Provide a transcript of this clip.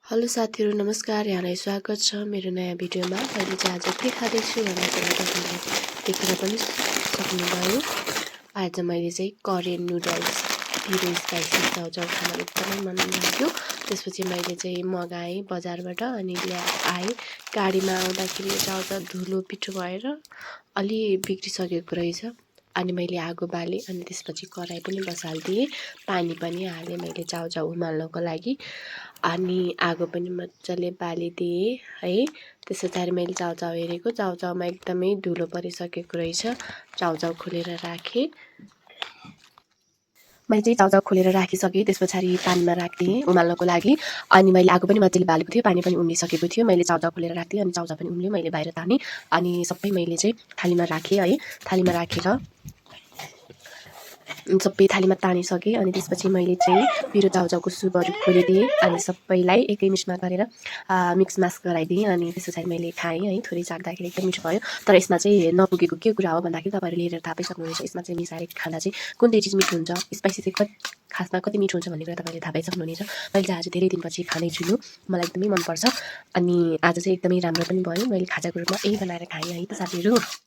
Hello साथीहरू नमस्कार, यहाँलाई स्वागत छ मेरो नयाँ भिडियोमा। मैले चाहिँ आज के खाँदैछु भनेर चाहिँ तपाईँले देखेर पनि सक्नुभयो। आज मैले चाहिँ कोरियन नुडल्स ढिलो स्पाइसी चाउचाउ खान एकदमै मन लाग्यो। त्यसपछि मैले चाहिँ मगाएँ बजारबाट अनि आएँ। गाडीमा आउँदाखेरि चाउचाउ धुलो पिठो भएर अलि बिग्रिसकेको रहेछ। अनि मैले आगो बालेँ अनि त्यसपछि कराई पनि बसालिदिएँ, पानी पनि हालेँ मैले चाउचाउ उमाल्नको लागि। अनि आगो पनि मजाले बालिदिएँ है। त्यस पछाडि मैले चाउचाउ हेरेको, चाउचाउमा एकदमै धुलो परिसकेको रहेछ। चाउचाउ खोलेर राखेँ। मैले चाहिँ चाउचाउ खोलेर राखिसकेँ। त्यस पछाडि पानीमा राखिदिएँ उमाल्नको लागि। अनि मैले आगो पनि मजाले बालेको थियो, पानी पनि उम्लिसकेको थियो। मैले चाउचाउ खोलेर राखिदिएँ अनि चाउचाउ पनि उम्ल्यो। मैले बाहिर तानेँ अनि सबै मैले चाहिँ थालीमा राखेँ है। थालीमा राखेर सबै थालीमा तानिसकेँ अनि त्यसपछि मैले चाहिँ पिरो चाउचाउको सुपहरू खोलिदिएँ अनि सबैलाई एकै मिसमा गरेर मिक्समास गराइदिएँ। अनि त्यस पछाडि मैले खाएँ है। थोरै चाख्दाखेरि एकदम मिठो भयो। तर यसमा चाहिँ नपुगेको के कुरा हो भन्दाखेरि तपाईँहरूले हेरेर थाहा पाइसक्नुहुनेछ। यसमा चाहिँ मिसाएर खाँदा चाहिँ कुन चाहिँ चिज मिठो हुन्छ, स्पाइसी चाहिँ खासमा कति मिठो हुन्छ भन्ने कुरा तपाईँले थाहा पाइसक्नुहुनेछ। मैले चाहिँ आज धेरै दिनपछि खाँदैछु यो, मलाई एकदमै मनपर्छ। अनि आज चाहिँ एकदमै राम्रो पनि भयो। मैले खाजाको रूपमा यही बनाएर खाएँ है त साथीहरू।